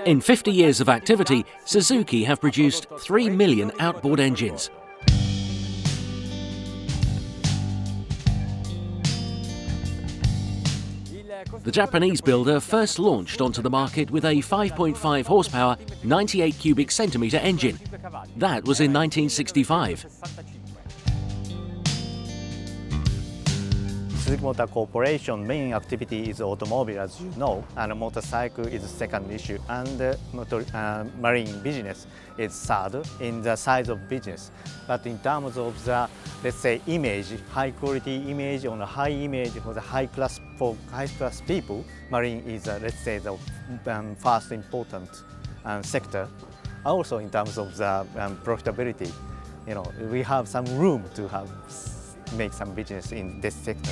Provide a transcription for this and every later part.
In 50 years of activity, Suzuki have produced 3 million outboard engines. The Japanese builder first launched onto the market with a 5.5 horsepower, 98 cubic centimetre engine. That was in 1965. Suzuki Motor Corporation main activity is automobile, as you know, and motorcycle is the second issue, and marine business is third in the size of business. But in terms of the, let's say, image, high quality image on a high image for the high class people, marine is, let's say, the first important sector. Also, in terms of the profitability, we have some room to make some business in this sector.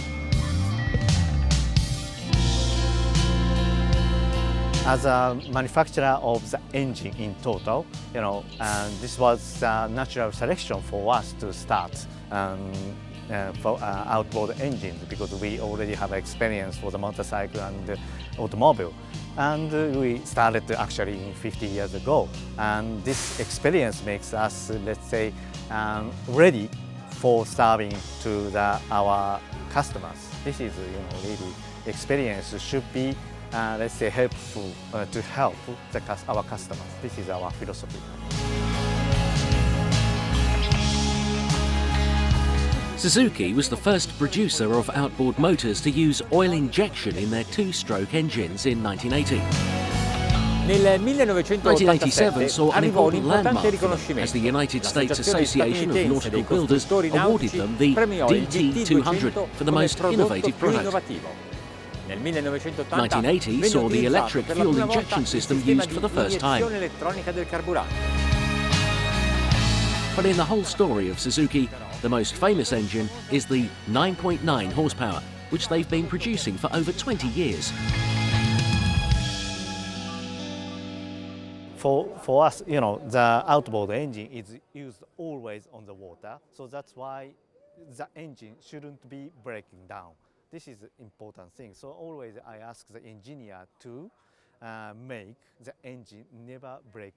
As a manufacturer of the engine in total, and this was a natural selection for us to start for outboard engines, because we already have experience for the motorcycle and the automobile. And we started actually 50 years ago. And this experience makes us, let's say, ready for serving to our customers. This is, really experience should be, let's say, helpful to help our customers. This is our philosophy. Suzuki was the first producer of outboard motors to use oil injection in their two-stroke engines in 1980. 1987 saw an important landmark as the United States Association of Nautical Builders awarded them the DT200 for the most innovative product. 1980 saw the electric fuel injection system used for the first time. But in the whole story of Suzuki, the most famous engine is the 9.9 horsepower, which they've been producing for over 20 years. For us, the outboard engine is used always on the water, so that's why the engine shouldn't be breaking down. This is an important thing. So always I ask the engineer to make the engine never break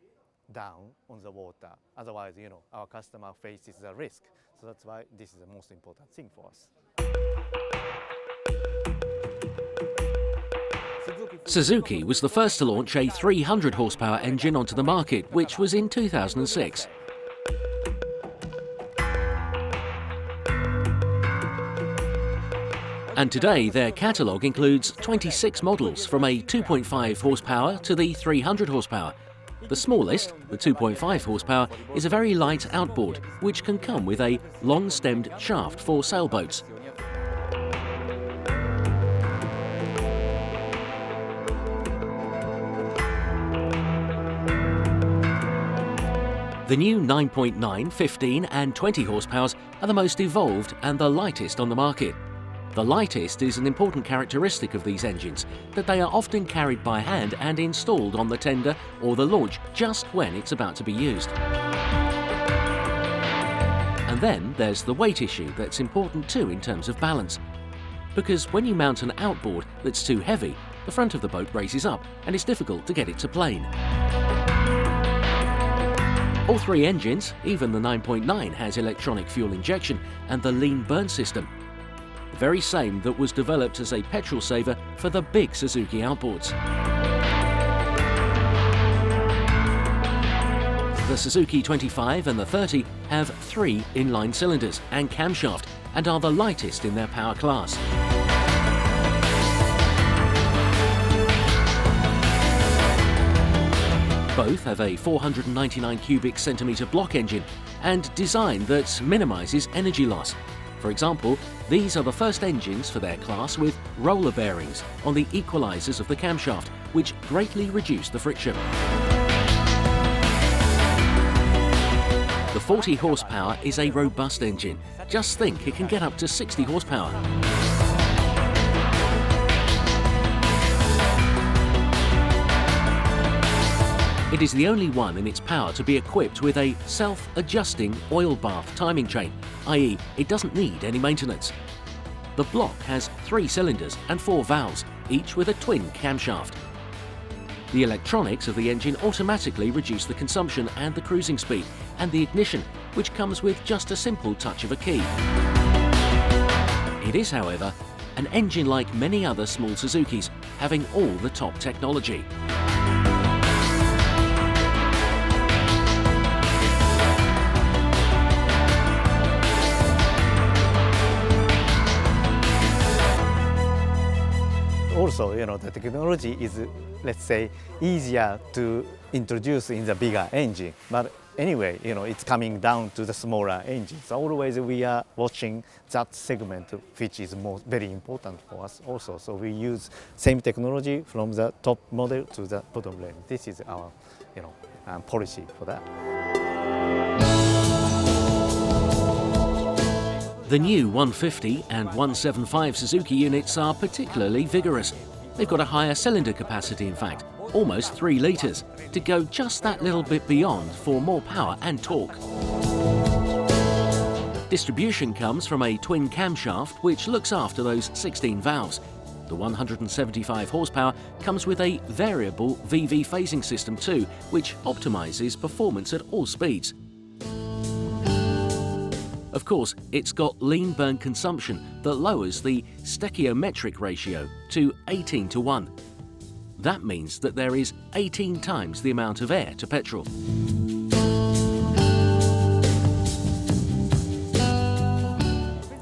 down on the water. Otherwise, our customer faces the risk. So that's why this is the most important thing for us. Suzuki was the first to launch a 300 horsepower engine onto the market, which was in 2006. And today their catalogue includes 26 models, from a 2.5 horsepower to the 300 horsepower. The smallest, the 2.5 horsepower, is a very light outboard, which can come with a long-stemmed shaft for sailboats. The new 9.9, 15 and 20 horsepowers are the most evolved and the lightest on the market. The lightest is an important characteristic of these engines, that they are often carried by hand and installed on the tender or the launch just when it's about to be used. And then there's the weight issue that's important too in terms of balance. Because when you mount an outboard that's too heavy, the front of the boat raises up and it's difficult to get it to plane. All three engines, even the 9.9, has electronic fuel injection and the lean burn system, the very same that was developed as a petrol saver for the big Suzuki outboards. The Suzuki 25 and the 30 have 3 inline cylinders and camshaft and are the lightest in their power class. Both have a 499 cubic centimetre block engine and design that minimises energy loss. For example, these are the first engines for their class with roller bearings on the equalisers of the camshaft, which greatly reduce the friction. The 40 horsepower is a robust engine. Just think, it can get up to 60 horsepower. It is the only one in its power to be equipped with a self-adjusting oil bath timing chain, i.e. it doesn't need any maintenance. The block has 3 cylinders and 4 valves, each with a twin camshaft. The electronics of the engine automatically reduce the consumption and the cruising speed, and the ignition, which comes with just a simple touch of a key. It is, however, an engine like many other small Suzukis, having all the top technology. Also, the technology is, let's say, easier to introduce in the bigger engine. But anyway, it's coming down to the smaller engines. Always we are watching that segment, which is very important for us also. So we use same technology from the top model to the bottom range. This is our, policy for that. The new 150 and 175 Suzuki units are particularly vigorous. They've got a higher cylinder capacity, in fact, almost 3 litres, to go just that little bit beyond for more power and torque. Distribution comes from a twin camshaft which looks after those 16 valves. The 175 horsepower comes with a variable VV phasing system too, which optimises performance at all speeds. Of course, it's got lean burn consumption that lowers the stoichiometric ratio to 18:1. That means that there is 18 times the amount of air to petrol.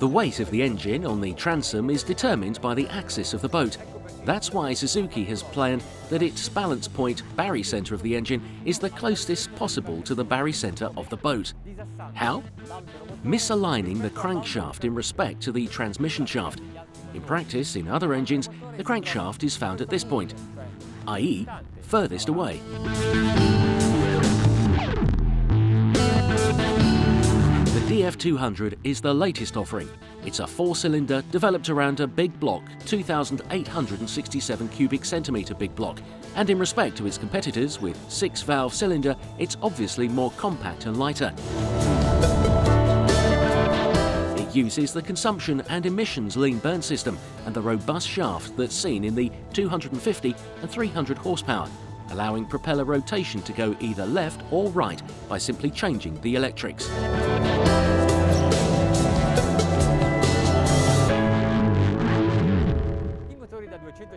The weight of the engine on the transom is determined by the axis of the boat. That's why Suzuki has planned that its balance point barycenter of the engine is the closest possible to the barycenter of the boat. How? Misaligning the crankshaft in respect to the transmission shaft. In practice, in other engines, the crankshaft is found at this point, i.e., furthest away. The DF200 is the latest offering. It's a 4-cylinder developed around a big block, 2,867 cubic centimetre big block, and in respect to its competitors with 6-valve cylinder, it's obviously more compact and lighter. It uses the consumption and emissions lean burn system and the robust shaft that's seen in the 250 and 300 horsepower, allowing propeller rotation to go either left or right by simply changing the electrics.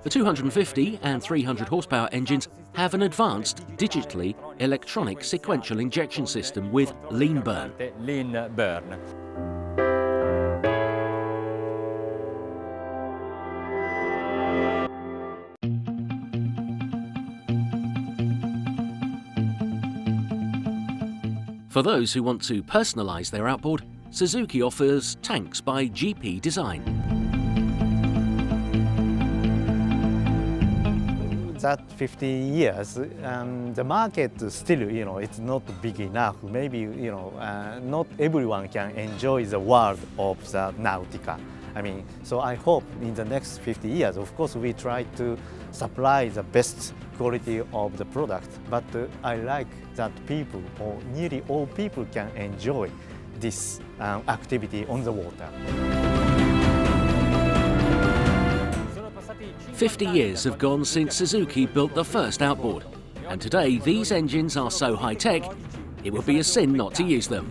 The 250 and 300 horsepower engines have an advanced, digitally electronic sequential injection system with lean burn. For those who want to personalize their outboard, Suzuki offers tanks by GP Design. That 50 years, the market still, it's not big enough. Maybe, not everyone can enjoy the world of the Nautica. So I hope in the next 50 years, of course, we try to supply the best quality of the product, but I like that people, or nearly all people, can enjoy this activity on the water. 50 years have gone since Suzuki built the first outboard, and today these engines are so high-tech, it would be a sin not to use them.